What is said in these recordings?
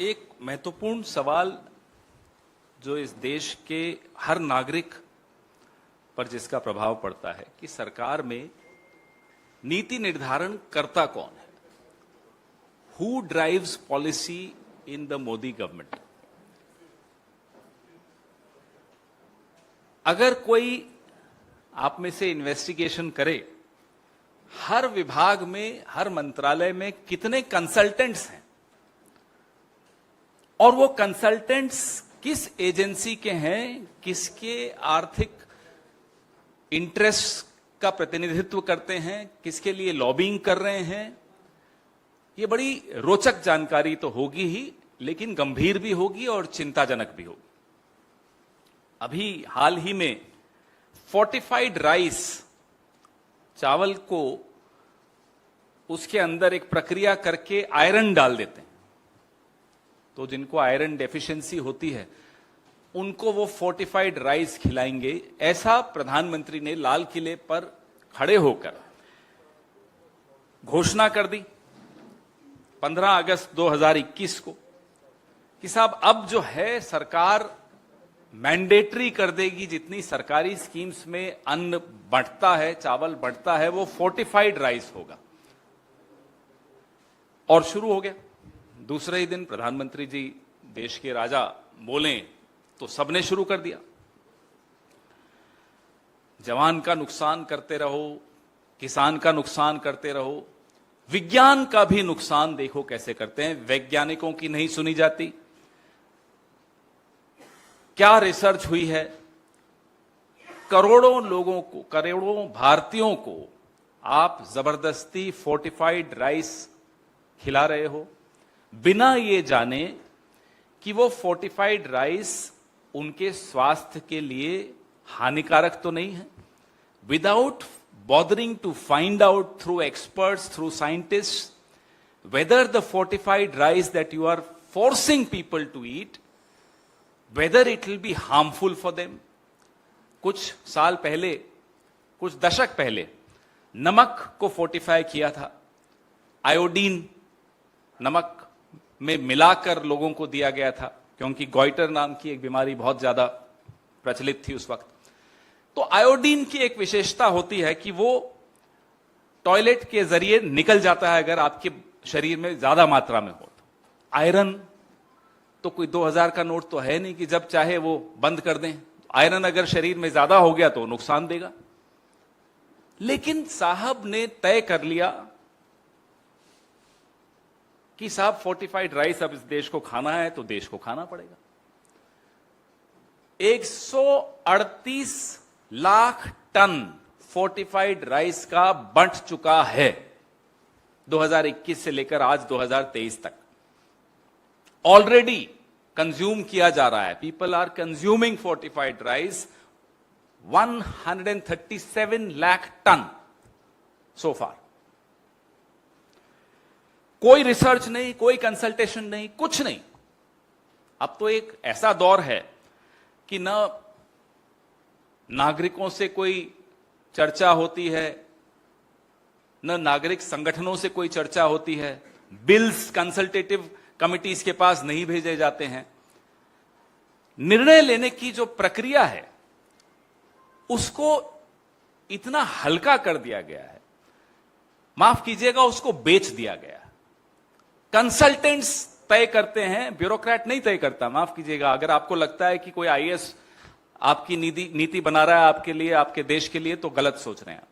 एक महत्वपूर्ण सवाल जो इस देश के हर नागरिक पर जिसका प्रभाव पड़ता है कि सरकार में नीति निर्धारण करता कौन है। Who drives policy in the Modi government. अगर कोई आप में से इन्वेस्टिगेशन करे, हर विभाग में, हर मंत्रालय में कितने कंसल्टेंट्स हैं और वो कंसल्टेंट्स किस एजेंसी के हैं, किसके आर्थिक इंटरेस्ट का प्रतिनिधित्व करते हैं, किसके लिए लॉबिंग कर रहे हैं, ये बड़ी रोचक जानकारी तो होगी ही, लेकिन गंभीर भी होगी और चिंताजनक भी होगी। अभी हाल ही में फोर्टिफाइड राइस, चावल को उसके अंदर एक प्रक्रिया करके आयरन डाल देते हैं, तो जिनको आयरन डेफिशिएंसी होती है उनको वो फोर्टिफाइड राइस खिलाएंगे, ऐसा प्रधानमंत्री ने लाल किले पर खड़े होकर घोषणा कर दी 15 अगस्त 2021 को कि साहब अब जो है सरकार मैंडेटरी कर देगी, जितनी सरकारी स्कीम्स में अन्न बंटता है, चावल बंटता है, वो फोर्टिफाइड राइस होगा। और शुरू हो गया। दूसरे ही दिन प्रधानमंत्री जी देश के राजा बोले तो सबने शुरू कर दिया। जवान का नुकसान करते रहो, किसान का नुकसान करते रहो, विज्ञान का भी नुकसान देखो कैसे करते हैं। वैज्ञानिकों की नहीं सुनी जाती। क्या रिसर्च हुई है, करोड़ों लोगों को, करोड़ों भारतीयों को आप जबरदस्ती फोर्टिफाइड राइस खिला रहे हो, बिना ये जाने कि वो फोर्टिफाइड राइस उनके स्वास्थ्य के लिए हानिकारक तो नहीं है। Without bothering to find out through experts, through scientists, whether the fortified rice that you are forcing people to eat, whether it will be harmful for them. कुछ साल पहले, कुछ दशक पहले नमक को फोर्टिफाई किया था। आयोडीन नमक में मिलाकर लोगों को दिया गया था, क्योंकि गॉइटर नाम की एक बीमारी बहुत ज्यादा प्रचलित थी उस वक्त। तो आयोडीन की एक विशेषता होती है कि वो टॉयलेट के जरिए निकल जाता है अगर आपके शरीर में ज्यादा मात्रा में हो। आयरन तो कोई 2000 का नोट तो है नहीं कि जब चाहे वो बंद कर दें। आयरन अगर शरीर में ज्यादा हो गया तो नुकसान देगा। लेकिन साहब ने तय कर लिया कि साहब फोर्टिफाइड राइस अब इस देश को खाना है तो देश को खाना पड़ेगा। 138 लाख टन फोर्टिफाइड राइस का बंट चुका है 2021 से लेकर आज 2023 तक। ऑलरेडी कंज्यूम किया जा रहा है। People are consuming fortified rice 137 lakh tonnes so far. कोई रिसर्च नहीं, कोई कंसल्टेशन नहीं, कुछ नहीं। अब तो एक ऐसा दौर है कि न नागरिकों से कोई चर्चा होती है, न नागरिक संगठनों से कोई चर्चा होती है। बिल्स कंसल्टेटिव कमिटीज के पास नहीं भेजे जाते हैं। निर्णय लेने की जो प्रक्रिया है उसको इतना हल्का कर दिया गया है, माफ कीजिएगा, उसको बेच दिया गया है। कंसल्टेंट्स तय करते हैं, ब्यूरोक्रेट नहीं तय करता। माफ कीजिएगा, अगर आपको लगता है कि कोई आईएएस आपकी नीति बना रहा है आपके लिए, आपके देश के लिए, तो गलत सोच रहे हैं।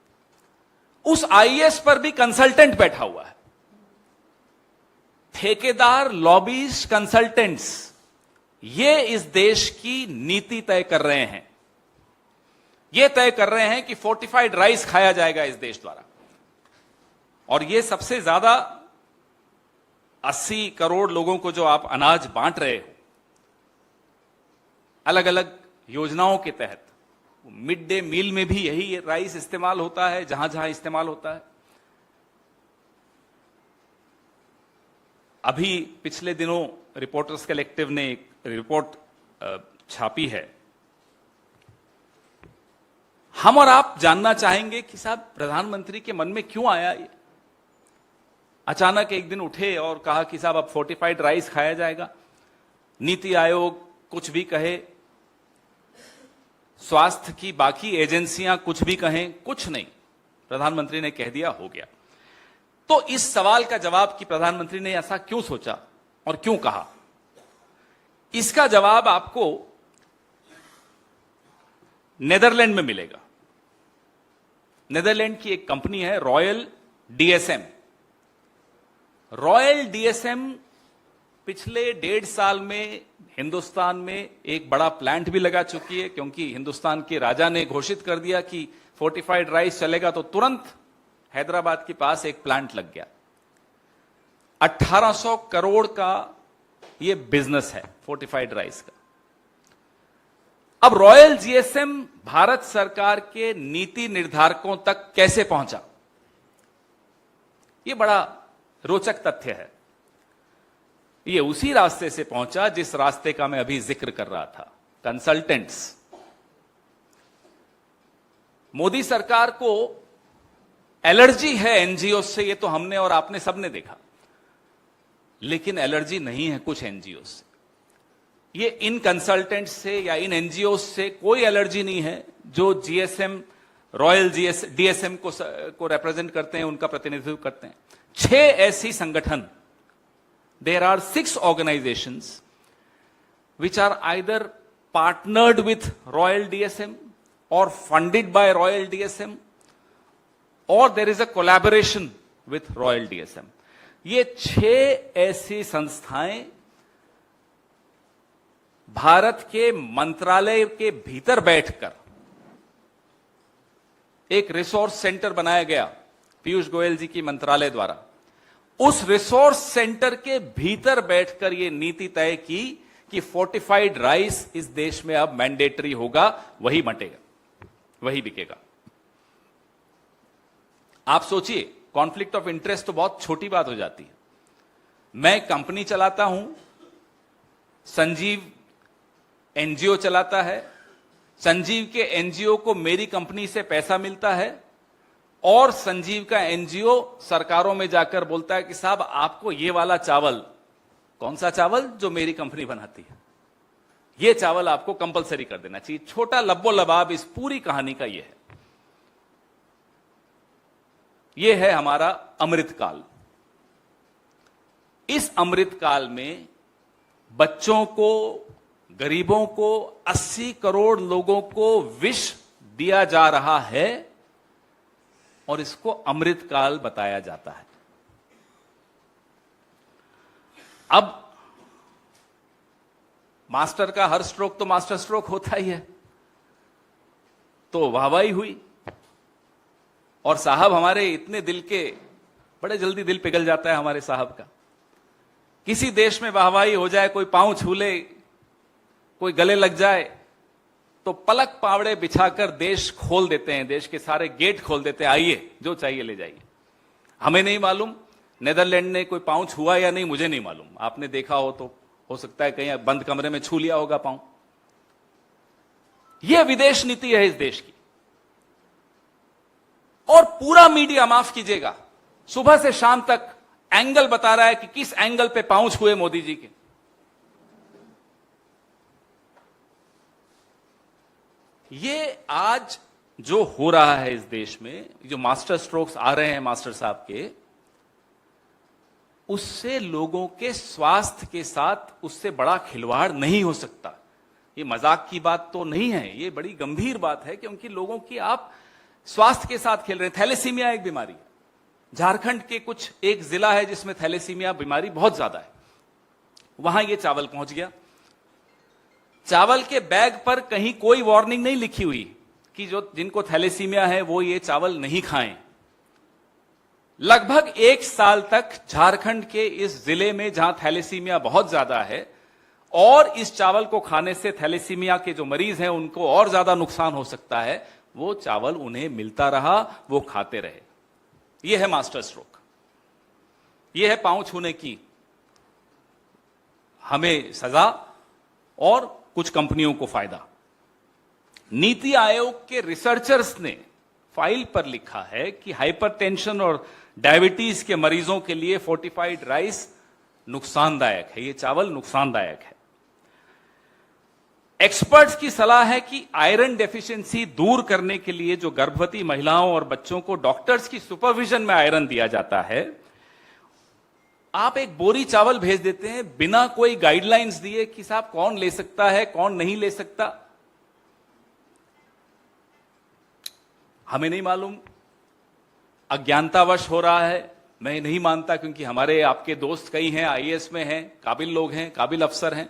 उस आईएएस पर भी कंसल्टेंट बैठा हुआ है। ठेकेदार, लॉबीज, कंसल्टेंट्स, ये इस देश की नीति तय कर रहे हैं। ये तय कर रहे हैं कि फोर्टिफाइड राइस खाया जाएगा इस देश द्वारा। और ये सबसे ज्यादा 80 करोड़ लोगों को जो आप अनाज बांट रहे हो अलग अलग योजनाओं के तहत, मिड डे मील में भी यही राइस इस्तेमाल होता है, जहां जहां इस्तेमाल होता है। अभी पिछले दिनों रिपोर्टर्स कलेक्टिव ने एक रिपोर्ट छापी है। हम और आप जानना चाहेंगे कि साहब प्रधानमंत्री के मन में क्यों आया ये। अचानक एक दिन उठे और कहा कि साहब अब फोर्टिफाइड राइस खाया जाएगा। नीति आयोग कुछ भी कहे, स्वास्थ्य की बाकी एजेंसियां कुछ भी कहें, कुछ नहीं, प्रधानमंत्री ने कह दिया, हो गया। तो इस सवाल का जवाब कि प्रधानमंत्री ने ऐसा क्यों सोचा और क्यों कहा, इसका जवाब आपको नेदरलैंड में मिलेगा। नेदरलैंड की एक कंपनी है रॉयल डीएसएम। रॉयल डीएसएम पिछले 1.5 साल में हिंदुस्तान में एक बड़ा प्लांट भी लगा चुकी है, क्योंकि हिंदुस्तान के राजा ने घोषित कर दिया कि फोर्टिफाइड राइस चलेगा, तो तुरंत हैदराबाद के पास एक प्लांट लग गया। 1800 करोड़ का यह बिजनेस है फोर्टिफाइड राइस का। अब रॉयल जीएसएम भारत सरकार के नीति निर्धारकों तक कैसे पहुंचा, यह बड़ा रोचक तथ्य है। यह उसी रास्ते से पहुंचा जिस रास्ते का मैं अभी जिक्र कर रहा था, कंसल्टेंट्स। मोदी सरकार को एलर्जी है एनजीओ से, यह तो हमने और आपने सबने देखा, लेकिन एलर्जी नहीं है कुछ एनजीओ से। ये इन कंसल्टेंट्स से या इन एनजीओ से कोई एलर्जी नहीं है जो जीएसएम, रॉयल डीएसएम को रिप्रेजेंट करते हैं, उनका प्रतिनिधित्व करते हैं। 6 ऐसी संगठन, there are 6 organisations which are either partnered with Royal DSM or funded by Royal DSM or there is a collaboration with Royal DSM. ये 6 ऐसी संस्थाएं भारत के मंत्रालय के भीतर बैठकर एक रिसोर्स सेंटर बनाया गया पीयूष गोयल जी की मंत्रालय द्वारा। उस रिसोर्स सेंटर के भीतर बैठकर यह नीति तय की कि फोर्टिफाइड राइस इस देश में अब मैंडेटरी होगा, वही बंटेगा, वही बिकेगा। आप सोचिए, कॉन्फ्लिक्ट ऑफ इंटरेस्ट तो बहुत छोटी बात हो जाती है। मैं कंपनी चलाता हूं, संजीव एनजीओ चलाता है, संजीव के एनजीओ को मेरी कंपनी से पैसा मिलता है और संजीव का एनजीओ सरकारों में जाकर बोलता है कि साहब आपको ये वाला चावल, कौन सा चावल, जो मेरी कंपनी बनाती है, ये चावल आपको कंपलसरी कर देना चाहिए। छोटा लब्बो लबाब इस पूरी कहानी का ये है। ये है हमारा अमृतकाल। इस अमृतकाल में बच्चों को, गरीबों को, 80 करोड़ लोगों को विष दिया जा रहा है और इसको अमृतकाल बताया जाता है। अब मास्टर का हर स्ट्रोक तो मास्टर स्ट्रोक होता ही है, तो वाहवाही हुई और साहब हमारे इतने दिल के, बड़े जल्दी दिल पिघल जाता है हमारे साहब का। किसी देश में वाहवाही हो जाए, कोई पांव छू ले, कोई गले लग जाए, तो पलक पावड़े बिछाकर देश खोल देते हैं, देश के सारे गेट खोल देते हैं, आइए जो चाहिए ले जाइए। हमें नहीं मालूम नेदरलैंड ने कोई पांव छुआ या नहीं, मुझे नहीं मालूम। आपने देखा हो तो हो सकता है कहीं बंद कमरे में छू लिया होगा पांव। यह विदेश नीति है इस देश की। और पूरा मीडिया, माफ कीजिएगा, सुबह से शाम तक एंगल बता रहा है कि किस एंगल पे पांव छुए मोदी जी के। ये आज जो हो रहा है इस देश में, जो मास्टर स्ट्रोक्स आ रहे हैं मास्टर साहब के, उससे लोगों के स्वास्थ्य के साथ उससे बड़ा खिलवाड़ नहीं हो सकता। ये मजाक की बात तो नहीं है, ये बड़ी गंभीर बात है, क्योंकि लोगों की आप स्वास्थ्य के साथ खेल रहे हैं। थैलेसीमिया एक बीमारी है, झारखंड के कुछ एक जिला है जिसमें थैलेसीमिया बीमारी बहुत ज्यादा है, वहां ये चावल पहुंच गया। चावल के बैग पर कहीं कोई वार्निंग नहीं लिखी हुई कि जो जिनको थैलेसीमिया है वो ये चावल नहीं खाएं। लगभग 1 साल तक झारखंड के इस जिले में जहां थैलेसीमिया बहुत ज्यादा है और इस चावल को खाने से थैलेसीमिया के जो मरीज हैं उनको और ज्यादा नुकसान हो सकता है, वो चावल उन्हें मिलता रहा, वो खाते रहे। यह है मास्टर स्ट्रोक, यह है पांव छूने की हमें सजा और कुछ कंपनियों को फायदा। नीति आयोग के रिसर्चर्स ने फाइल पर लिखा है कि हाइपरटेंशन और डायबिटीज के मरीजों के लिए फोर्टिफाइड राइस नुकसानदायक है, ये चावल नुकसानदायक है। एक्सपर्ट्स की सलाह है कि आयरन डेफिशिएंसी दूर करने के लिए जो गर्भवती महिलाओं और बच्चों को डॉक्टर्स की सुपरविजन में आयरन दिया जाता है, आप एक बोरी चावल भेज देते हैं बिना कोई गाइडलाइंस दिए कि साहब कौन ले सकता है कौन नहीं ले सकता। हमें नहीं मालूम, अज्ञानतावश हो रहा है, मैं नहीं मानता, क्योंकि हमारे आपके दोस्त कई हैं, आईएएस में हैं, काबिल लोग हैं, काबिल अफसर हैं।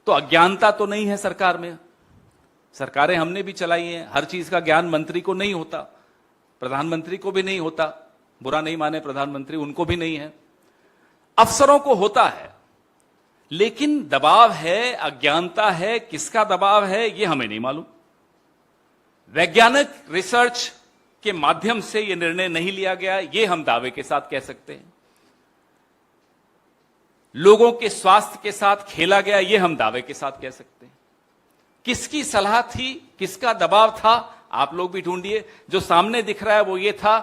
तो अज्ञानता तो नहीं है सरकार में। सरकारें हमने भी चलाई हैं, हर चीज का ज्ञान मंत्री को नहीं होता, प्रधानमंत्री को भी नहीं होता, बुरा नहीं माने प्रधानमंत्री, उनको भी नहीं है, अफसरों को होता है, लेकिन दबाव है, अज्ञानता है, किसका दबाव है ये हमें नहीं मालूम। वैज्ञानिक रिसर्च के माध्यम से यह निर्णय नहीं लिया गया, यह हम दावे के साथ कह सकते हैं। लोगों के स्वास्थ्य के साथ खेला गया, यह हम दावे के साथ कह सकते हैं। किसकी सलाह थी, किसका दबाव था, आप लोग भी ढूंढिए। जो सामने दिख रहा है वो ये था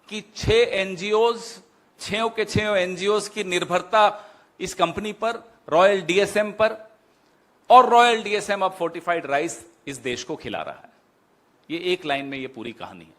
कि 6 एनजीओज, 6 के 6 एनजीओज की निर्भरता इस कंपनी पर, रॉयल डीएसएम पर, और रॉयल डीएसएम अब फोर्टिफाइड राइस इस देश को खिला रहा है। ये एक लाइन में ये पूरी कहानी है।